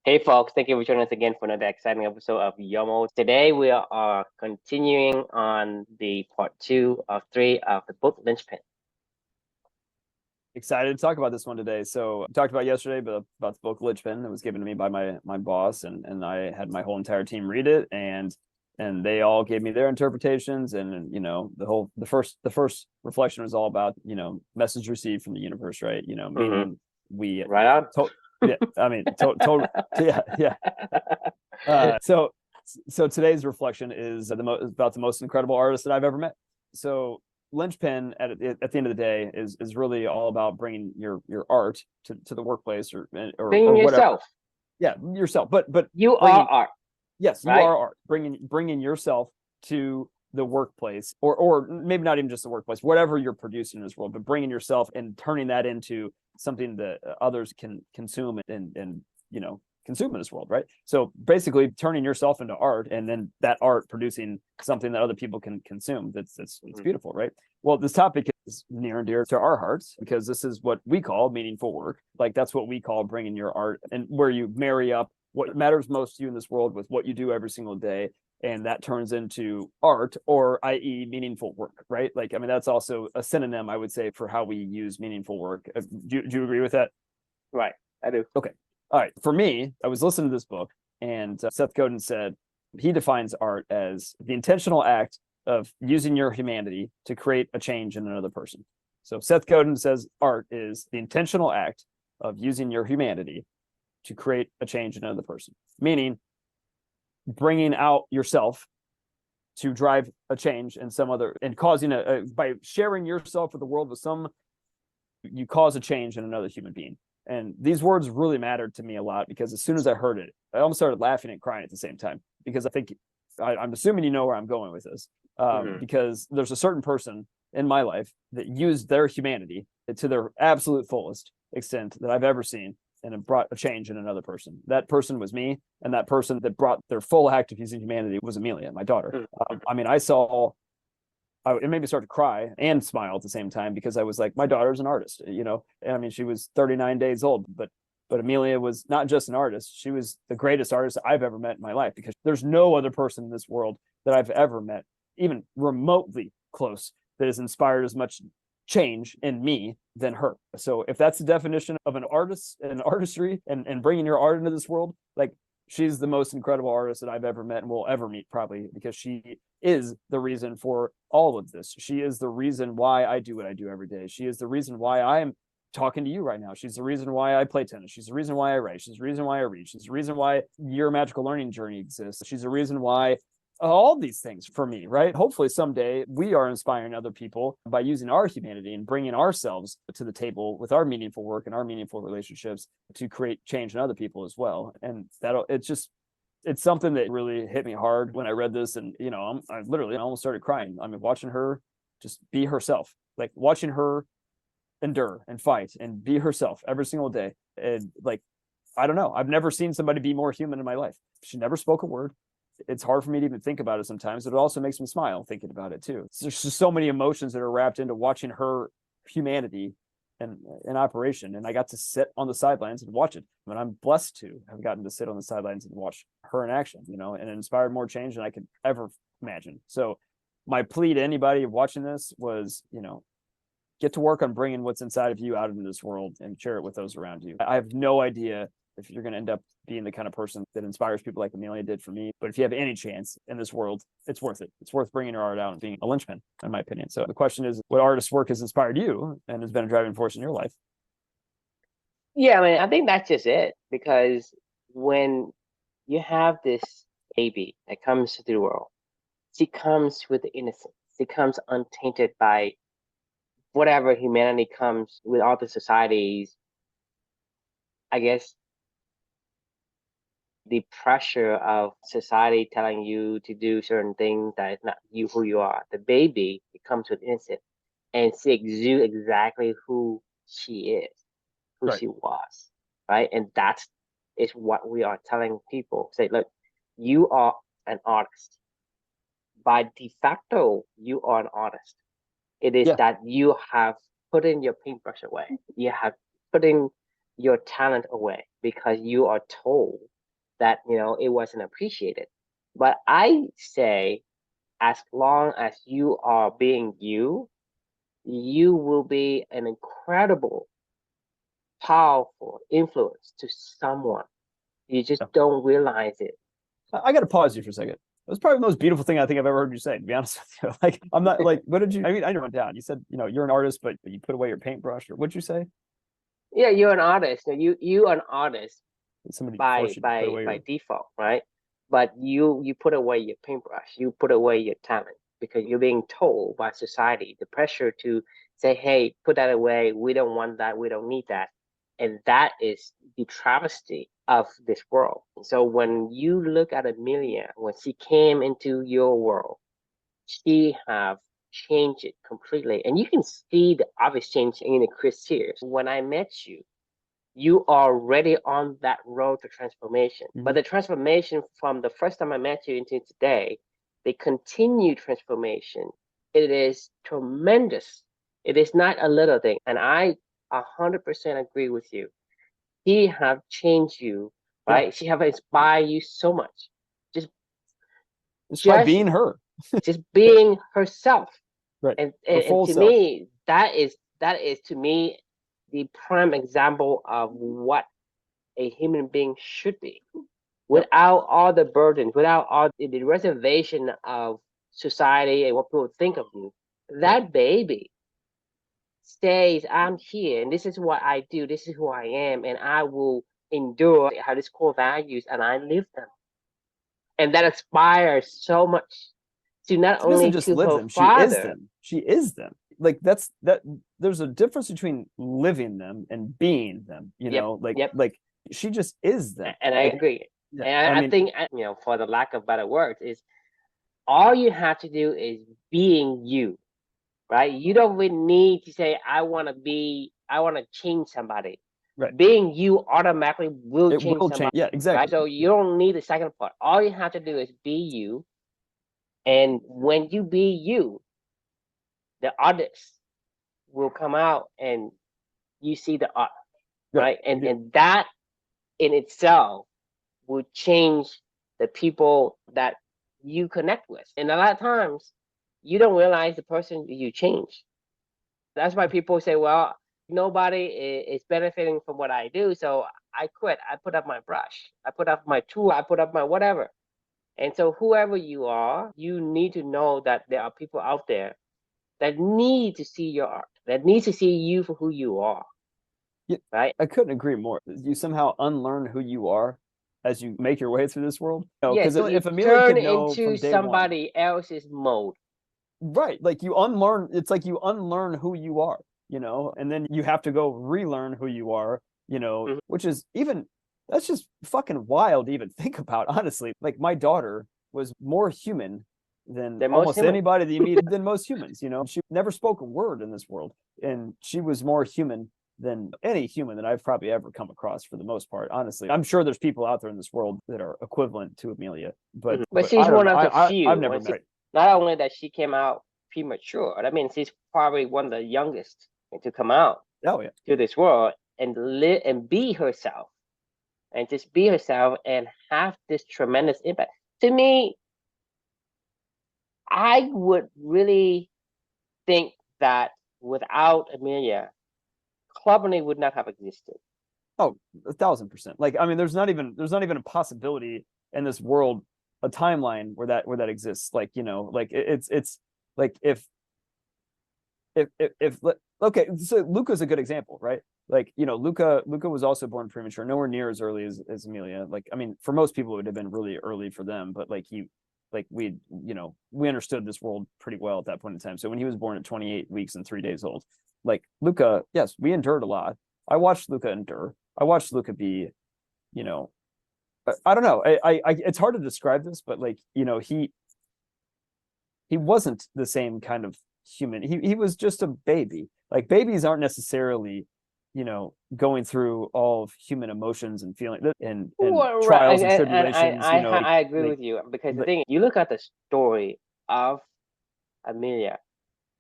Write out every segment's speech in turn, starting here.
Hey folks, thank you for joining us again for another exciting episode of YOML. Today we are continuing on the part 2 of 3 of the book Linchpin. Excited to talk about this one today. So we talked about yesterday, but about the book Linchpin that was given to me by my boss, and I had my whole entire team read it, and they all gave me their interpretations, and the first reflection was all about message received from the universe, right? Meaning we Right on. yeah, I mean yeah. So today's reflection is about the most incredible artist that I've ever met. So Linchpin at the end of the day is really all about bringing your art to the workplace or Being whatever. yourself. Yeah, yourself. But You bringing, are art. yes, you right? are art. Bringing yourself to the workplace, or maybe not even just the workplace, whatever you're producing in this world, but bringing yourself and turning that into something that others can consume and consume in this world, right? So basically turning yourself into art, and then that art producing something that other people can consume. It's beautiful, right? Well, this topic is near and dear to our hearts because this is what we call meaningful work. Like that's what we call bringing your art, and where you marry up what matters most to you in this world with what you do every single day, and that turns into art, or i.e. meaningful work, right? Like, I mean, that's also a synonym, I would say, for how we use meaningful work. Do you agree with that? Right, I do. Okay. All right. For me, I was listening to this book, and Seth Godin said he defines art as the intentional act of using your humanity to create a change in another person. So Seth Godin says art is the intentional act of using your humanity to create a change in another person, meaning bringing out yourself to drive a change in some other, and causing by sharing yourself with the world with you cause a change in another human being. And these words really mattered to me a lot because as soon as I heard it, I almost started laughing and crying at the same time, because I think I'm assuming you know where I'm going with this, because there's a certain person in my life that used their humanity to their absolute fullest extent that I've ever seen, and it brought a change in another person. That person was me, and that person that brought their full act of using humanity was Amelia, my daughter. I mean, it made me start to cry and smile at the same time, because I was like, my daughter's an artist, and I mean, she was 39 days old, but Amelia was not just an artist. She was the greatest artist I've ever met in my life, because there's no other person in this world that I've ever met, even remotely close, that has inspired as much change in me than her. So if that's the definition of an artist and artistry and bringing your art into this world, like, she's the most incredible artist that I've ever met and will ever meet, probably, because she is the reason for all of this. She is the reason why I do what I do every day. She is the reason why I am talking to you right now. She's the reason why I play tennis. She's the reason why I write. She's the reason why I read. She's the reason why your magical learning journey exists. She's the reason why all these things for me, right? Hopefully someday we are inspiring other people by using our humanity and bringing ourselves to the table with our meaningful work and our meaningful relationships to create change in other people as well. And it's something that really hit me hard when I read this. And I literally almost started crying. I mean, watching her just be herself, like watching her endure and fight and be herself every single day. And like, I don't know, I've never seen somebody be more human in my life. She never spoke a word. It's hard for me to even think about it sometimes, but it also makes me smile thinking about it too. There's just so many emotions that are wrapped into watching her humanity and in operation. And I got to sit on the sidelines and watch it. I mean, I'm blessed to have gotten to sit on the sidelines and watch her in action, and it inspired more change than I could ever imagine. So my plea to anybody watching this was, get to work on bringing what's inside of you out into this world and share it with those around you. I have no idea if you're going to end up being the kind of person that inspires people like Amelia did for me. But if you have any chance in this world, it's worth it. It's worth bringing your art out and being a linchpin, in my opinion. So the question is, what artist's work has inspired you and has been a driving force in your life? Yeah, I mean, I think that's just it. Because when you have this baby that comes to the world, she comes with the innocence. She comes untainted by whatever humanity comes with all the societies. I guess the pressure of society telling you to do certain things that is not you who you are. The baby, it comes with innocence, and she exudes exactly who she is, who Right. she was, right? And that's is what we are telling people. Say, look, you are an artist. By de facto, you are an artist. It is Yeah. that you have put in your paintbrush away. You have put in your talent away because you are told that, it wasn't appreciated. But I say, as long as you are being you, you will be an incredible, powerful influence to someone. You just Yeah. don't realize it. I got to pause you for a second. It was probably the most beautiful thing I think I've ever heard you say, to be honest with you. Like, I'm not like, what did you, I mean, I didn't write down. You said, you're an artist, but you put away your paintbrush, or what'd you say? Yeah, you're an artist. You are an artist Somebody by forced you to put by away by your, default, right? But you put away your paintbrush, you put away your talent because you're being told by society, the pressure to say, hey, put that away. We don't want that. We don't need that. And that is the travesty of this world. So when you look at Amelia, when she came into your world, she have changed it completely. And you can see the obvious change in Chris Sears. When I met you, you are already on that road to transformation. But the transformation from the first time I met you into today, the continued transformation, it is tremendous. It is not a little thing. And I 100% agree with you. He have changed you, yeah, right? She have inspired you so much. Just, just by just, being her, just being herself. right? And, Her and, and full to self. me, that is to me the prime example of what a human being should be, Yep. without all the burdens, without all the reservation of society and what people think of you. Right. That baby says, I'm here and this is what I do, this is who I am, and I will endure, have these core values, and I live them. And that inspires so much to not She doesn't only just to live her them, she is father. them. She is them. Like that there's a difference between living them and being them, Yep, yep. like she just is them. And I Like, agree. yeah. And I I mean, think, for the lack of better words, is all you have to do is being you, right? You don't really need to say, I want to change somebody. right. Being you automatically will It change will change. somebody, Yeah, right? exactly. So you don't need the second part. All you have to do is be you. And when you be you, the artist will come out and you see the art, Right. right? And that in itself will change the people that you connect with. And a lot of times you don't realize the person you change. That's why people say, well, nobody is benefiting from what I do. So I quit. I put up my brush. I put up my tool. I put up my whatever. And so whoever you are, you need to know that there are people out there that need to see your art, that needs to see you for who you are, Yeah, right? I couldn't agree more. You somehow unlearn who you are as you make your way through this world. Yeah, Because so you if Amelia turn could know into from day one, somebody else's mode. right? Like you unlearn, it's like you unlearn who you are, and then you have to go relearn who you are, Mhm. which is even, that's just fucking wild to even think about, honestly. Like my daughter was more human than They're most almost human. anybody that you meet, than most humans. She never spoke a word in this world, and she was more human than any human that I've probably ever come across, for the most part. Honestly, I'm sure there's people out there in this world that are equivalent to Amelia, but But she's I don't one know. of the I've few. never met. Not only that she came out premature, I mean, she's probably one of the youngest to come out Oh yeah. to this world and live and be herself, and just be herself and have this tremendous impact. To me, I would really think that without Amelia, Clubney would not have existed. Oh, 1,000%. Like, I mean, there's not even a possibility in this world, a timeline where that exists. Like, like it's like if okay, so Luca's a good example, right? Like, Luca was also born premature, nowhere near as early as Amelia. Like, I mean, for most people it would have been really early for them, but we understood this world pretty well at that point in time. So when he was born at 28 weeks and 3 days old, like Luca, yes, we endured a lot. I watched Luca endure. I watched Luca be, you know, I don't know. It's hard to describe this, but like, he wasn't the same kind of human. He was just a baby. Like babies aren't necessarily, going through all of human emotions and feeling and Well, right, trials and and tribulations. I agree Like with you because the like thing, you look at the story of Amelia,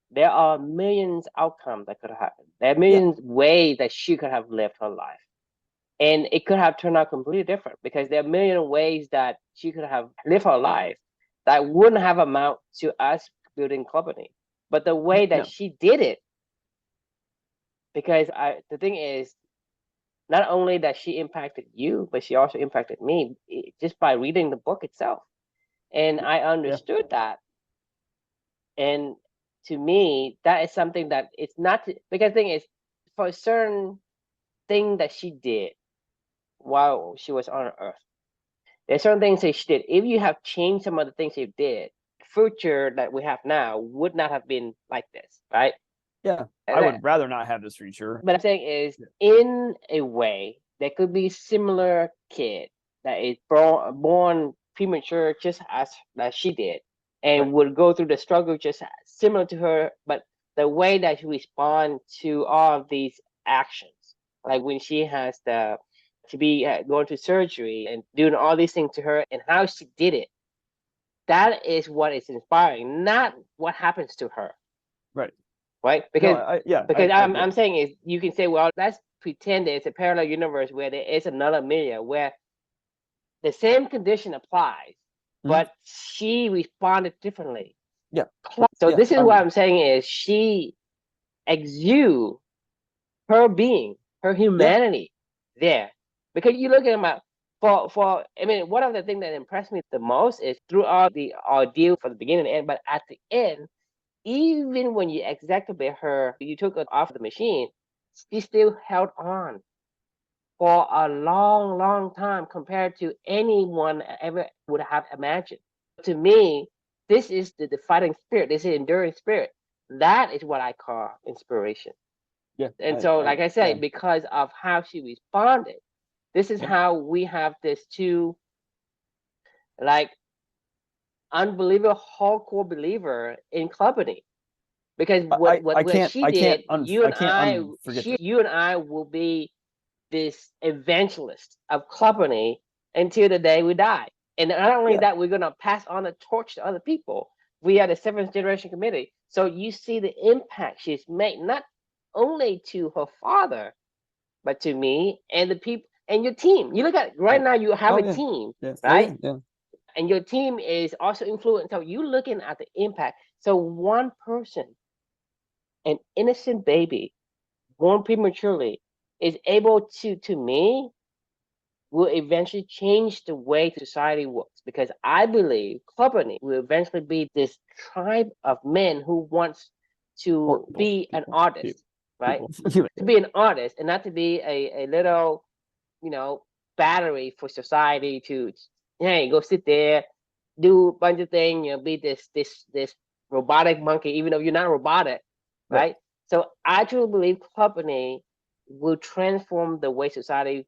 there are millions outcomes that could have happened. There are yeah, millions ways that she could have lived her life. And it could have turned out completely different because there are a million ways that she could have lived her life that wouldn't have amount to us building company. But the way that No. she did it, because the thing is, not only that she impacted you, but she also impacted me just by reading the book itself. And I Yeah. understood that. And to me, that is something that it's not because the thing is, for a certain thing that she did while she was on Earth, there's certain things that she did. If you have changed some of the things you did, future that we have now would not have been like this, right? Yeah. I would rather not have this feature. But I'm saying is, in a way, there could be similar kid that is born premature, just as she did, and Right. would go through the struggle just similar to her. But the way that she respond to all of these actions, like when she has to be going to surgery and doing all these things to her, and how she did it, that is what is inspiring, not what happens to her. Right. Right? No, Because I agree. I'm saying is you can say, well, let's pretend it's a parallel universe where there is another Amelia where the same condition applies, but she responded differently. Yeah. So Yeah. this is what I'm saying is she exude her being, her Yeah. humanity there. Because you look at them for I mean, one of the things that impressed me the most is throughout the ordeal from the beginning and end, but at the end, even when you exacerbate her, you took her off the machine, she still held on for a long, long time compared to anyone ever would have imagined. To me, this is the fighting spirit, this is enduring spirit. That is what I call inspiration. Yeah. And so, like I say, because of how she responded, this is how we have this two, like, unbelievable hardcore believer in company. Because what she did, you and I will be this evangelist of company until the day we die. And not only that, we're gonna pass on the torch to other people. We are the seventh generation committee. So you see the impact she's made, not only to her father, but to me and the people and your team. You look at right now, you have a team, right? Yeah. And your team is also influenced. So you're looking at the impact. So one person, an innocent baby born prematurely, is able to me, will eventually change the way society works, because I believe company will eventually be this tribe of men who wants to be an artist, right? To be an artist and not to be a little, you know, battery for society to, hey, go sit there, do a bunch of things, you know, be this robotic monkey, even though you're not robotic, right? So I truly believe company will transform the way society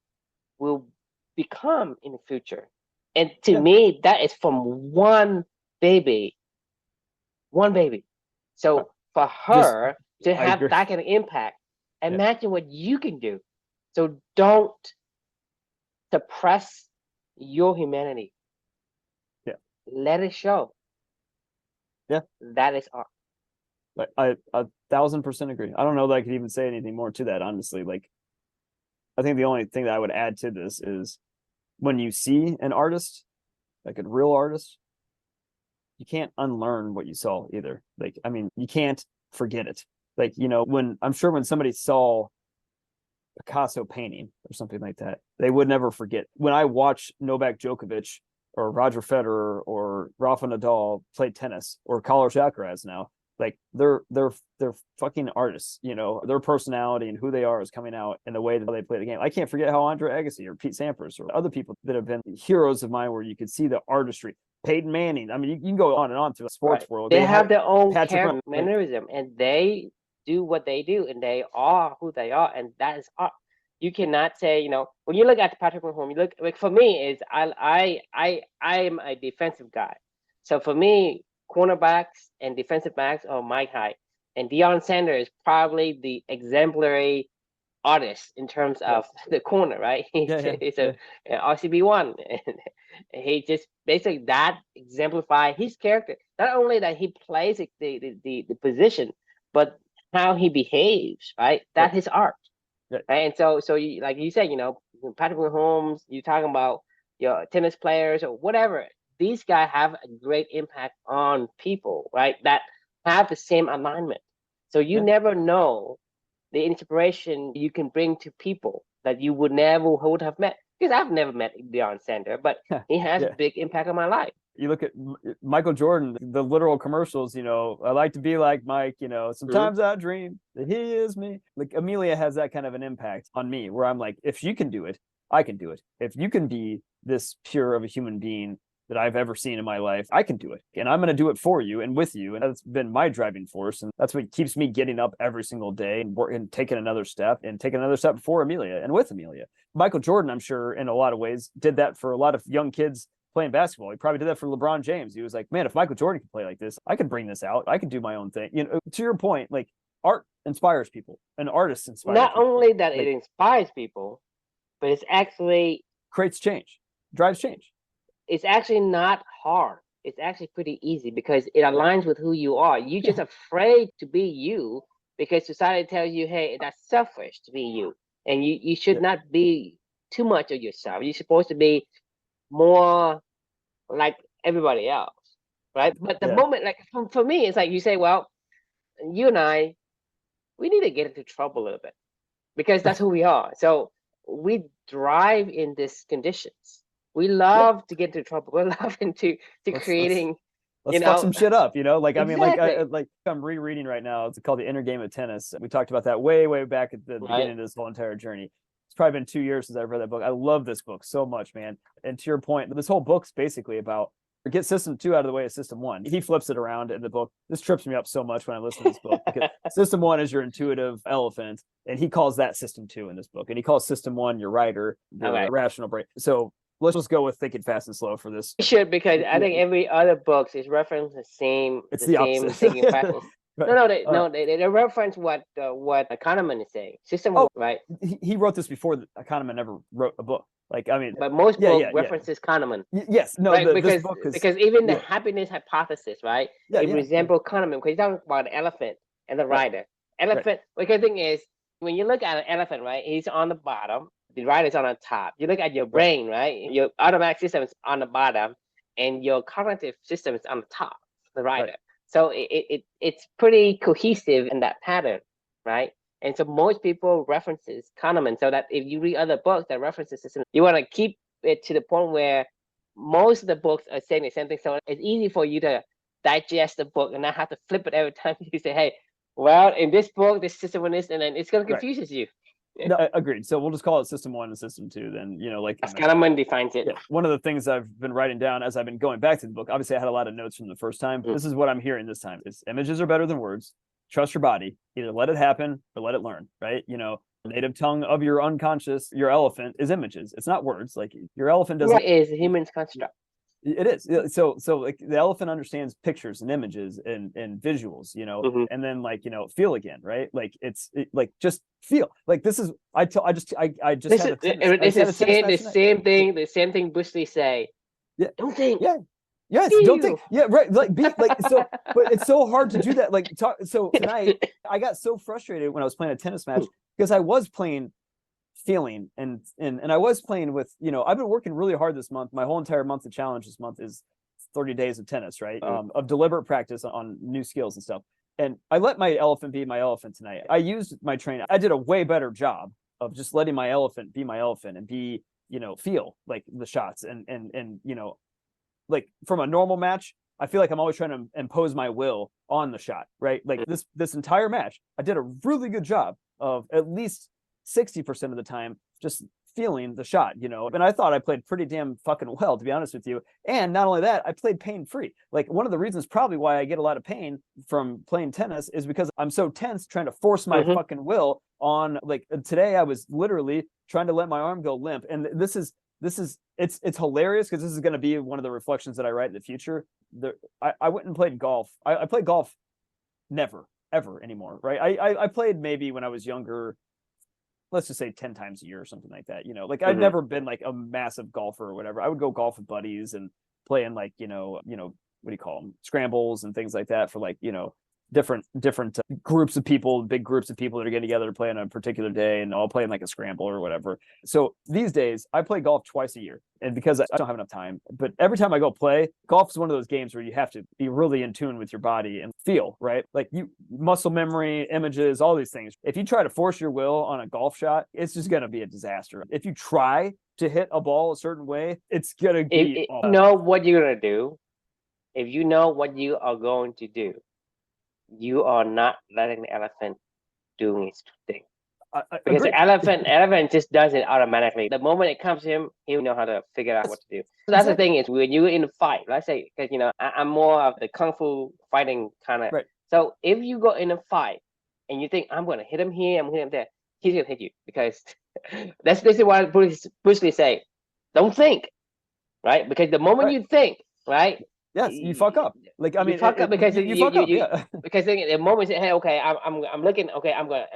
will become in the future. And to me, that is from baby, one baby. So for her to have that kind of impact, imagine what you can do. So don't suppress your humanity. Yeah. Let it show. Yeah. That is art. Like I 1,000% agree. I don't know that I could even say anything more to that, honestly. Like, I think the only thing that I would add to this is when you see an artist, like a real artist, you can't unlearn what you saw either. Like, I mean, you can't forget it. Like, you know, when I'm sure when somebody saw Picasso painting or something like that, they would never forget. When I watch Novak Djokovic or Roger Federer or Rafa Nadal play tennis, or Carlos Alcaraz now, like they're fucking artists, you know, their personality and who they are is coming out in the way that they play the game. I can't forget how Andre Agassi or Pete Sampras or other people that have been heroes of mine where you could see the artistry. Peyton Manning. I mean, you can go on and on through the sports world. They have their own character mannerism, and they do what they do, and they are who they are, and that is art. You cannot say, you know, when you look at Patrick Mahomes, you look, like, for me is I am a defensive guy. So for me, cornerbacks and defensive backs are my height. And Deion Sanders is probably the exemplary artist in terms of the corner, right? He's a RCB1. And he just basically that exemplify his character. Not only that he plays the position, but how he behaves, right? That's his art. Right? And so you, like you said, you know, Patrick Mahomes, you talking about your tennis players or whatever. These guys have a great impact on people, right? That have the same alignment. So you Yeah. never know the inspiration you can bring to people that you would never would have met. Because I've never met Deion Sanders, but he has a Yeah. big impact on my life. You look at Michael Jordan, the literal commercials, I like to be like Mike, Mm-hmm. sometimes I dream that he is me. Like Amelia has that kind of an impact on me where I'm like, if you can do it, I can do it. If you can be this pure of a human being that I've ever seen in my life, I can do it. And I'm going to do it for you and with you. And that's been my driving force. And that's what keeps me getting up every single day and taking another step for Amelia and with Amelia. Michael Jordan, I'm sure, in a lot of ways, did that for a lot of young kids playing basketball. He probably did that for LeBron James. He was like, man, if Michael Jordan could play like this, I could bring this out. I could do my own thing. To your point, like art inspires people and artists inspire Not people. only that like, it inspires people, but it's actually creates change, drives change. It's actually not hard. It's actually pretty easy because it aligns with who you are. You're just afraid to be you because society tells you, hey, that's selfish to be you. And you should not be too much of yourself. You're supposed to be more like everybody else, right? But the moment, like for me, it's like you say, well, you and I, we need to get into trouble a little bit because that's who we are. So we thrive in these conditions. We love to get into trouble. We love into creating. Let's fuck some shit up, Like I mean, Exactly. like I'm rereading right now. It's called The Inner Game of Tennis. We talked about that way back at the beginning of this whole entire journey. It's probably been 2 years since I've read that book. I love this book so much, man. And to your point, this whole book's basically about get system 2 out of the way of system 1. He flips it around in the book. This trips me up so much when I listen to this book because system 1 is your intuitive elephant, and he calls that system 2 in this book. And he calls system 1 your writer, your rational brain. So let's just go with Thinking Fast and Slow for this. You should, because I think every other book is reference the same. It's the same opposite. thinking practice. No, they reference what Kahneman is saying. System, right? He wrote this before Kahneman ever wrote a book. Like, I mean, but most book references Kahneman. Yes, no, right? Because even the happiness hypothesis, right? It resembles Kahneman because he's talking about the elephant and the rider. Elephant. Because the thing is, when you look at an elephant, right, he's on the bottom. The rider's on the top. You look at your brain, right? Your automatic system is on the bottom, and your cognitive system is on the top, the rider. Right. So it's pretty cohesive in that pattern, right? And so most people references Kahneman, so that if you read other books that references system, you want to keep it to the point where most of the books are saying the same thing. So it's easy for you to digest the book and not have to flip it every time you say, hey, well, in this book, this system and this, and then it's going to confuse you. No, agreed. So we'll just call it system 1 and system 2. Then, like as Kahneman defines it. One of the things I've been writing down as I've been going back to the book, obviously I had a lot of notes from the first time. This is what I'm hearing this time. It's images are better than words. Trust your body. Either let it happen or let it learn, right? Native tongue of your unconscious, your elephant is images. It's not words. Like your elephant doesn't. It is a human's construct. It is. So like the elephant understands pictures and images and visuals, and then feel again, right? Like like just feel. Like this is I just had the same thing Bruce Lee say. Yeah. Don't think. Yeah. Yes, don't think. Yeah, right. Like be like so, but it's so hard to do that. Like so tonight, I got so frustrated when I was playing a tennis match because I was playing feeling and I was playing with, I've been working really hard this month. My whole entire month of challenge this month is 30 days of tennis, right? Of deliberate practice on new skills and stuff. And I let my elephant be my elephant tonight. I used my training. I did a way better job of just letting my elephant be my elephant and be, feel like the shots and like from a normal match, I feel like I'm always trying to impose my will on the shot, right? Like this entire match, I did a really good job of at least 60% of the time just feeling the shot, and I thought I played pretty damn fucking well, to be honest with you. And not only that, I played pain free. Like one of the reasons probably why I get a lot of pain from playing tennis is because I'm so tense trying to force my fucking will on. Like today I was literally trying to let my arm go limp, and this is it's hilarious because this is going to be one of the reflections that I write in the future. I went and played golf. I played golf never ever anymore, right? I played maybe when I was younger, let's just say 10 times a year or something like that. Like I'd never been like a massive golfer or whatever. I would go golf with buddies and play in like, what do you call them? Scrambles and things like that for like, different groups of people, big groups of people that are getting together to play on a particular day and all playing like a scramble or whatever. So these days I play golf twice a year, and because I don't have enough time, but every time I go play golf is one of those games where you have to be really in tune with your body and feel right, like you muscle memory, images, all these things. If you try to force your will on a golf shot, it's just going to be a disaster. If you try to hit a ball a certain way, it's going to be if you know what you're going to do, if you know what you are going to do, you are not letting the elephant doing its thing. Because the elephant just does it automatically. The moment it comes to him, he'll know how to figure out what to do. So that's the thing is when you're in a fight, let's say, because I'm more of the kung fu fighting kind of. Right. So if you go in a fight and you think I'm going to hit him here, I'm going to hit him there, he's going to hit you because this is what Bruce Lee say. Don't think, right? Because the moment you think, right. Yes, you fuck up. Like I mean, you fuck up because you fuck up. Yeah. Because the moment you say, hey, okay, I'm looking, okay, I'm gonna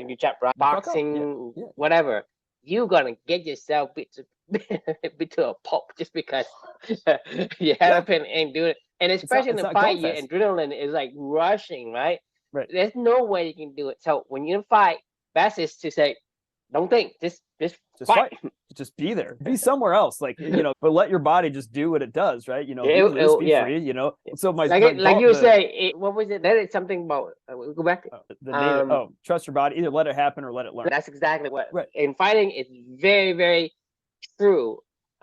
you chat boxing, whatever. You're gonna get yourself beat to a pulp just because your elephant ain't doing it. And especially in the fight, your adrenaline is like rushing, right? Right. There's no way you can do it. So when you fight, best is to say, don't think, just fight. Just be there, be somewhere else, like but let your body just do what it does, right? Be free, So like you say, what was it? That is something about go back to the native, trust your body, either let it happen or let it learn. That's exactly what in fighting it's very, very true.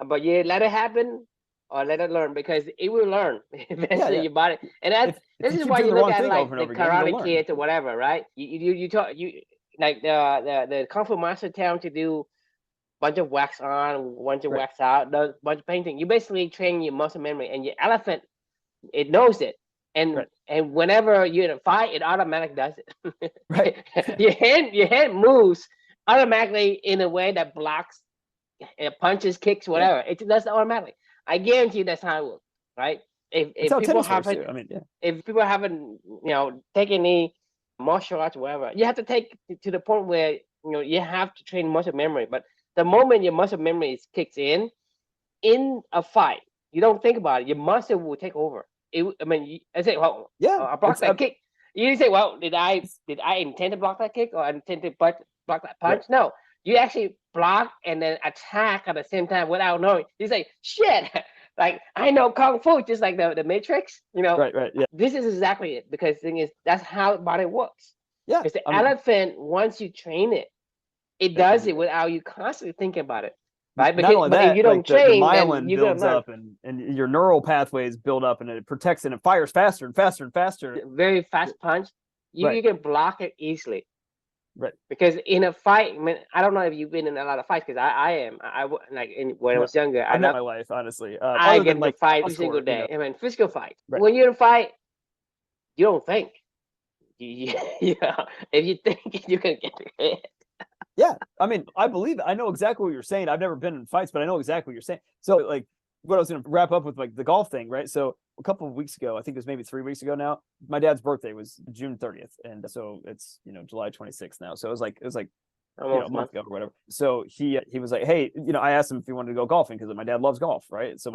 But you let it happen or let it learn, because it will learn eventually. Your body, and this is why you look at like the Karate Kids or whatever, right? You talk like the Kung Fu Master tell them to do bunch of wax on, bunch of wax out, does bunch of painting. You basically train your muscle memory, and your elephant, it knows it, and whenever you're in a fight, it automatically does it. Right. your hand moves automatically in a way that blocks, punches, kicks, whatever. It does it automatically. I guarantee you that's how it works, right? If people haven't, if people haven't, taken any martial arts or whatever, you have to take to the point where you have to train muscle memory. But the moment your muscle memory kicks in a fight, you don't think about it. Your muscle will take over. I say, well, I blocked that kick. You say, well, did I intend to block that kick or I intend to block that punch? Right. No, you actually block and then attack at the same time without knowing. You say, shit, like I know Kung Fu, just like the Matrix, Right, yeah. This is exactly it, because the thing is, that's how the body works. Yeah. Because the elephant, once you train it, it does it without you constantly thinking about it. Right? Because, not only that, if you don't train, the myelin builds up and your neural pathways build up, and it protects and it fires faster and faster and faster. Very fast punch. You can block it easily. Right. Because in a fight, I don't know if you've been in a lot of fights, because I am. When I was younger, I know my life, honestly. I get to fight every single day. Physical fight. Right. When you're in a fight, you don't think. If you think, you can get hit. Yeah, I believe it. I know exactly what you're saying. I've never been in fights, but I know exactly what you're saying. So, like, what I was going to wrap up with, like, the golf thing, right? So, a couple of weeks ago, I think it was maybe 3 weeks ago now, my dad's birthday was June 30th, and so it's July 26th now. So it was like a month ago or whatever. So he was like, hey, I asked him if he wanted to go golfing because my dad loves golf, right? So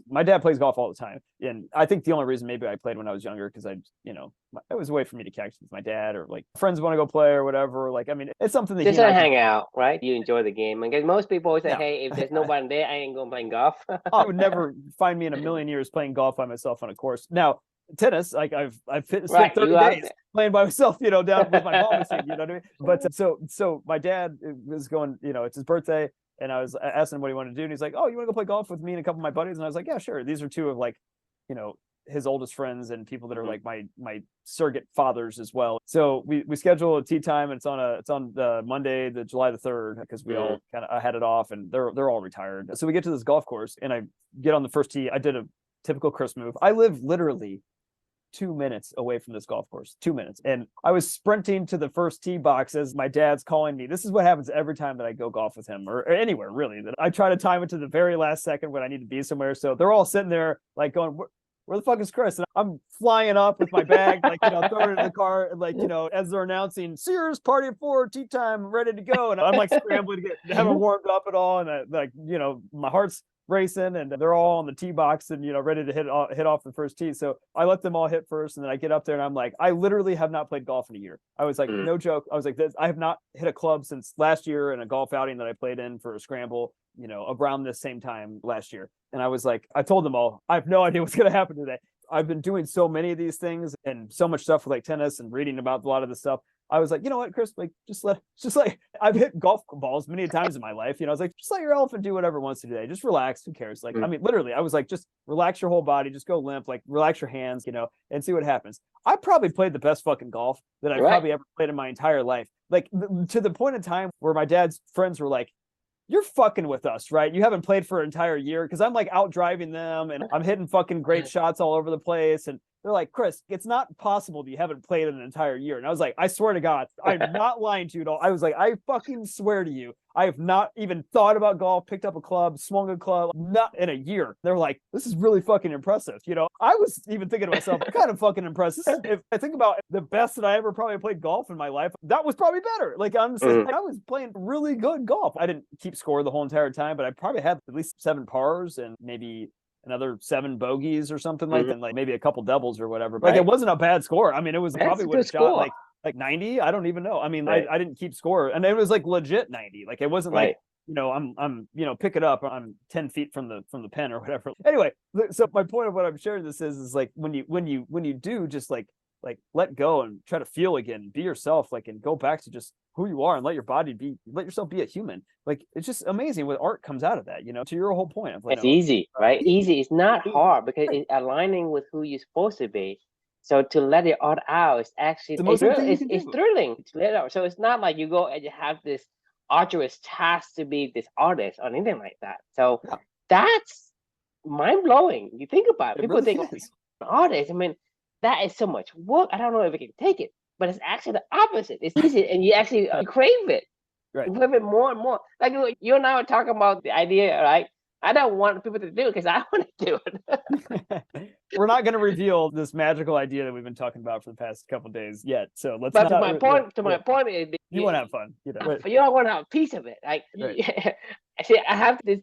my dad plays golf all the time, and I think the only reason maybe I played when I was younger because it was a way for me to catch with my dad, or like friends want to go play or whatever. Like, it's something that just hang out, right? You enjoy the game, because most people always say, hey, if there's nobody there, I ain't going playing golf. I would never find me in a million years playing golf by myself on a course. Now, tennis, like I've spent 30 days playing by myself, down with my ball machine, you know what I mean? But so my dad was going, it's his birthday, and I was asking him what he wanted to do, and he's like, oh, you want to go play golf with me and a couple of my buddies? And I was like, yeah, sure. These are two of, like, his oldest friends and people that are like my surrogate fathers as well. So we schedule a tee time, and it's on the Monday, the July the 3rd, because we all kind of had it off, and they're all retired. So we get to this golf course, and I get on the first tee. I did a typical Chris move. I live literally 2 minutes away from this golf course, 2 minutes. And I was sprinting to the first tee box as my dad's calling me. This is what happens every time that I go golf with him, or anywhere really, that I try to time it to the very last second when I need to be somewhere. So they're all sitting there like going, where the fuck is Chris? And I'm flying up with my bag, like, throwing it in the car, and like, as they're announcing Sears party at 4, tea time, ready to go. And I'm like scrambling to haven't warmed up at all. And my heart's racing, and they're all on the tee box and ready to hit off the first tee. So I let them all hit first, and then I get up there and I'm like, I literally have not played golf in a year. I was like, no joke. I was like, I have not hit a club since last year in a golf outing that I played in for a scramble, around this same time last year. And I was like, I told them all, I have no idea what's going to happen today. I've been doing so many of these things and so much stuff with like tennis and reading about a lot of this stuff. I was like, you know what, Chris, like, just like I've hit golf balls many times in my life. I was like, just let your elephant do whatever it wants to today. Just relax. Who cares? Like, I mean, literally, I was like, just relax your whole body. Just go limp, like relax your hands, and see what happens. I probably played the best fucking golf that I've probably ever played in my entire life. Like to the point in time where my dad's friends were like, you're fucking with us, right? You haven't played for an entire year, because I'm like out driving them and I'm hitting fucking great shots all over the place. And they're like, Chris, it's not possible that you haven't played an entire year. And I was like, I swear to God, I'm not lying to you at all. I was like, I fucking swear to you, I have not even thought about golf, picked up a club, swung a club, not in a year. They're like, this is really fucking impressive. I was even thinking to myself, kind of fucking impressive. If I think about the best that I ever probably played golf in my life, that was probably better. Like, honestly, I was playing really good golf. I didn't keep score the whole entire time, but I probably had at least 7 pars and maybe another 7 bogeys or something like that, and like maybe a couple doubles or whatever. But like, it wasn't a bad score. I mean, it was probably would have shot like 90. I don't even know. I mean, I didn't keep score, and it was like legit 90. Like, it wasn't like, I'm pick it up, I'm 10 feet from the pen or whatever. Anyway, so my point of what I'm sharing this is like when you do just like let go and try to feel again, be yourself, like, and go back to just who you are and let yourself be a human. Like, it's just amazing what art comes out of that, to your whole point of like, it's easy, right? Easy. It's not hard because it's aligning with who you're supposed to be. So to let it all out is actually it's thrilling to let it out. So it's not like you go and you have this arduous task to be this artist or anything like that. So that's mind blowing. You think about it. People think, artist. I mean, that is so much work. I don't know if I can take it, but it's actually the opposite. It's easy, and you actually crave it. Right. You crave it more and more. Like you and I were talking about the idea, right? I don't want people to do it because I want to do it. We're not going to reveal this magical idea that we've been talking about for the past couple of days yet. So let's. But my point is, you want to have fun. You don't want to have a piece of it. Like, I say, I have this,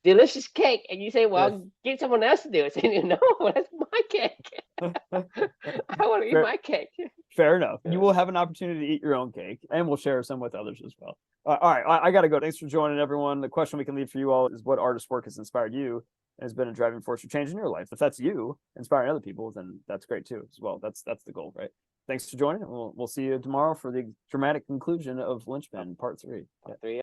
delicious cake, and you say, well, get someone else to do it. So, no, that's my cake. I want to eat my cake. Fair enough. You will have an opportunity to eat your own cake, and we'll share some with others as well. All right, I got to go. Thanks for joining, everyone. The question we can leave for you all is, what artist work has inspired you and has been a driving force for change in your life? If that's you inspiring other people, then that's great too as well. That's the goal, right? Thanks for joining. We'll see you tomorrow for the dramatic conclusion of Linchpin Part 3.